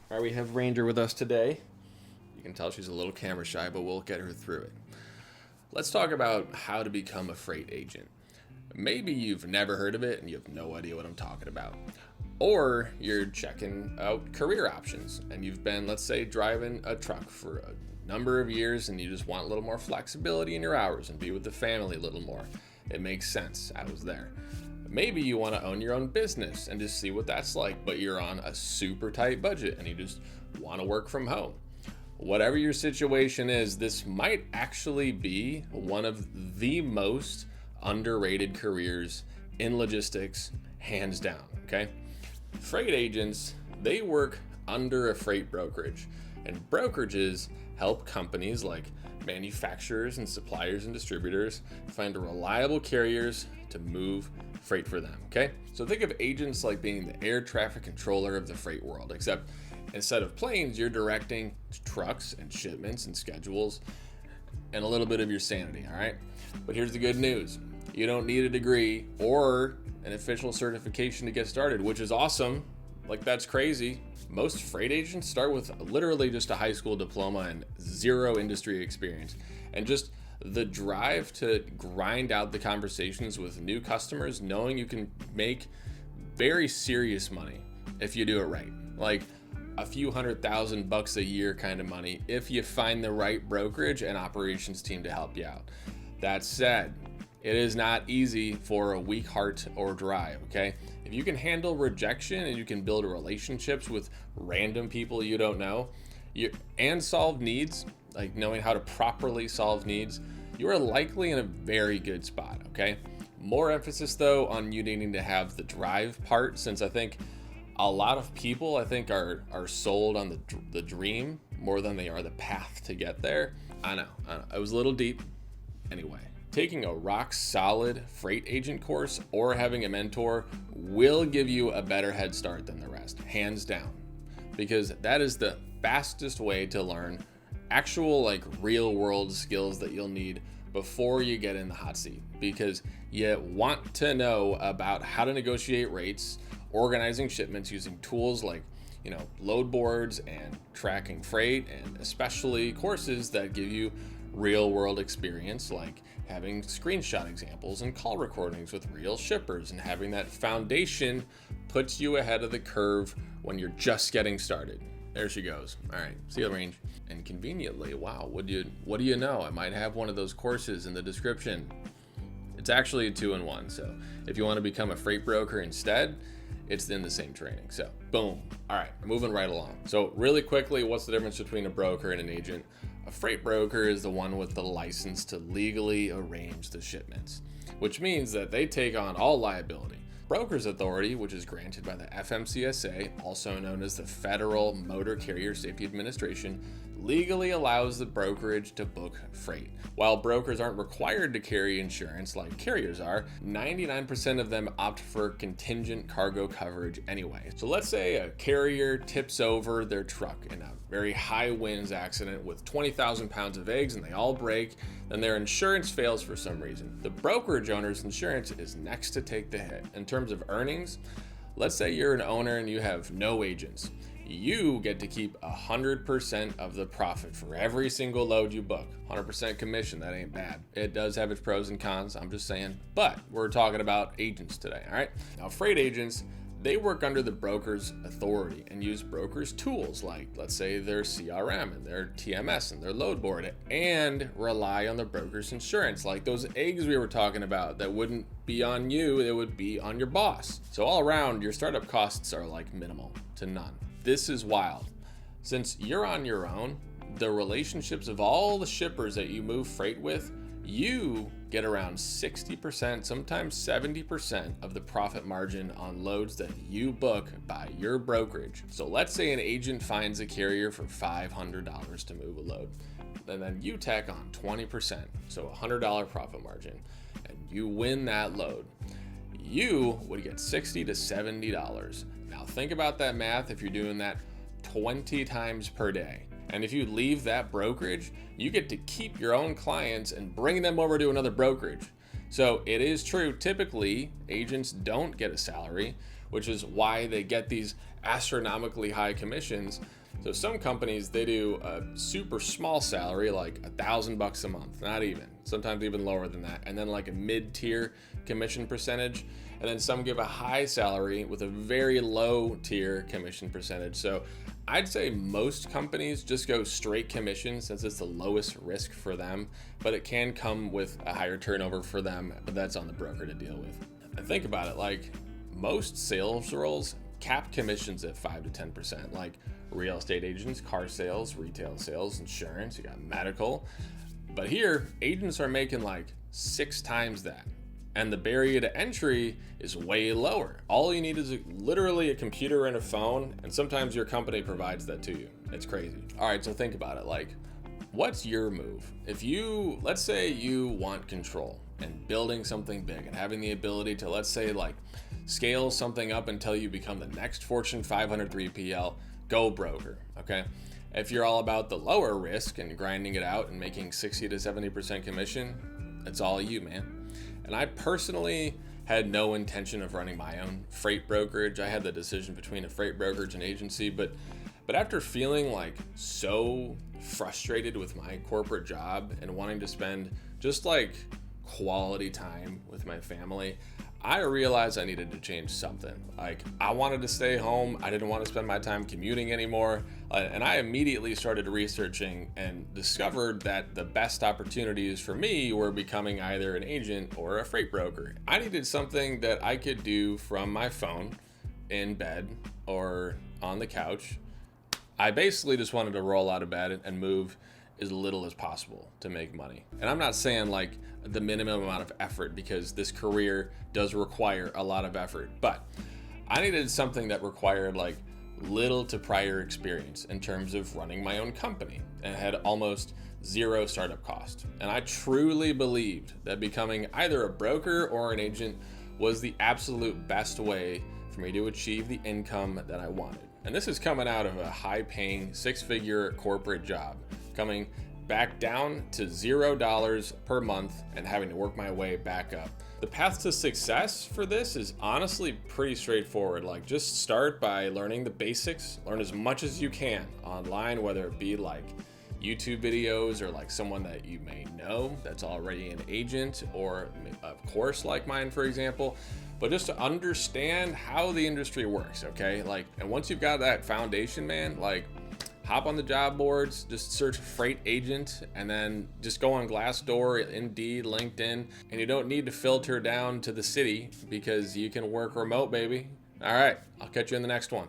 All right, we have Ranger with us today. You can tell she's a little camera shy, but we'll get her through it. Let's talk about how to become a freight agent. Maybe you've never heard of it and you have no idea what I'm talking about. Or you're checking out career options and you've been, let's say, driving a truck for a number of years and you just want a little more flexibility in your hours and be with the family a little more. It makes sense. I was there. Maybe you want to own your own business and just see what that's like, but you're on a super tight budget and you just want to work from home. Whatever your situation is, this might actually be one of the most underrated careers in logistics, hands down, okay? Freight agents, they work under a freight brokerage, and brokerages help companies like manufacturers and suppliers and distributors find reliable carriers to move freight for them, okay? So think of agents like being the air traffic controller of the freight world, except instead of planes, you're directing trucks and shipments and schedules and a little bit of your sanity, all right? But here's the good news. You don't need a degree or an official certification to get started, which is awesome. Like, that's crazy. Most freight agents start with literally just a high school diploma and zero industry experience. And just the drive to grind out the conversations with new customers, knowing you can make very serious money if you do it right. Like a few $100,000 a year kind of money if you find the right brokerage and operations team to help you out. That said, it is not easy for a weak heart or drive, okay? If you can handle rejection and you can build relationships with random people you don't know, and solve needs, like knowing how to properly solve needs, you are likely in a very good spot, okay? More emphasis though on you needing to have the drive part, since I think a lot of people are sold on the dream more than they are the path to get there. I know. It was a little deep. Anyway, taking a rock solid freight agent course or having a mentor will give you a better head start than the rest, hands down, because that is the fastest way to learn actual, like, real world skills that you'll need before you get in the hot seat, because you want to know about how to negotiate rates, organizing shipments using tools like, load boards and tracking freight, and especially courses that give you real world experience, like having screenshot examples and call recordings with real shippers, and having that foundation puts you ahead of the curve when you're just getting started. There she goes. All right, see you, Range. And conveniently, wow, what do you know? I might have one of those courses in the description. It's actually a 2-in-1. So if you want to become a freight broker instead, it's in the same training. So boom. All right, moving right along. So really quickly, what's the difference between a broker and an agent? A freight broker is the one with the license to legally arrange the shipments, which means that they take on all liability. Broker's authority, which is granted by the FMCSA, also known as the Federal Motor Carrier Safety Administration, legally allows the brokerage to book freight. While brokers aren't required to carry insurance like carriers are, 99% of them opt for contingent cargo coverage anyway. So let's say a carrier tips over their truck in a very high winds accident with 20,000 pounds of eggs and they all break, then their insurance fails for some reason. The brokerage owner's insurance is next to take the hit. In terms of earnings, let's say you're an owner and you have no agents. You get to keep 100% of the profit for every single load you book. 100% commission, that ain't bad. It does have its pros and cons, I'm just saying. But we're talking about agents today, all right? Now, freight agents, they work under the broker's authority and use brokers' tools like, let's say, their CRM and their TMS and their load board, and rely on the broker's insurance, like those eggs we were talking about that wouldn't be on you, it would be on your boss. So all around, your startup costs are like minimal to none. This is wild. Since you're on your own, the relationships of all the shippers that you move freight with, you get around 60%, sometimes 70% of the profit margin on loads that you book by your brokerage. So let's say an agent finds a carrier for $500 to move a load, and then you tack on 20%, so $100 profit margin, and you win that load. You would get $60 to $70. Now think about that math if you're doing that 20 times per day. And if you leave that brokerage, you get to keep your own clients and bring them over to another brokerage. So it is true, typically agents don't get a salary, which is why they get these astronomically high commissions. So some companies, they do a super small salary, like $1,000 a month, not even, sometimes even lower than that, and then like a mid-tier commission percentage. And then some give a high salary with a very low tier commission percentage. So I'd say most companies just go straight commission since it's the lowest risk for them, but it can come with a higher turnover for them, but that's on the broker to deal with. And think about it, like most sales roles cap commissions at 5 to 10%, like real estate agents, car sales, retail sales, insurance, you got medical. But here, agents are making like 6 times that. And the barrier to entry is way lower. All you need is literally a computer and a phone, and sometimes your company provides that to you. It's crazy. All right, so think about it. Like, what's your move? If you, let's say you want control and building something big and having the ability to, let's say, like, scale something up until you become the next Fortune 500 3PL, go broker, okay? If you're all about the lower risk and grinding it out and making 60 to 70% commission, it's all you, man. And I personally had no intention of running my own freight brokerage. I had the decision between a freight brokerage and agency, but after feeling like so frustrated with my corporate job and wanting to spend just like quality time with my family, I realized I needed to change something. Like, I wanted to stay home. I didn't want to spend my time commuting anymore. And I immediately started researching and discovered that the best opportunities for me were becoming either an agent or a freight broker. I needed something that I could do from my phone, in bed, or on the couch. I basically just wanted to roll out of bed and move as little as possible to make money. And I'm not saying like the minimum amount of effort, because this career does require a lot of effort, but I needed something that required like little to prior experience in terms of running my own company and had almost zero startup cost. And I truly believed that becoming either a broker or an agent was the absolute best way for me to achieve the income that I wanted. And this is coming out of a high-paying 6-figure corporate job, coming back down to $0 per month and having to work my way back up. The path to success for this is honestly pretty straightforward. Like, just start by learning the basics, learn as much as you can online, whether it be like YouTube videos or like someone that you may know that's already an agent, or a course like mine, for example. But just to understand how the industry works, okay? Like, and once you've got that foundation, man, like, hop on the job boards, just search freight agent, and then just go on Glassdoor, Indeed, LinkedIn, and you don't need to filter down to the city because you can work remote, baby. All right, I'll catch you in the next one.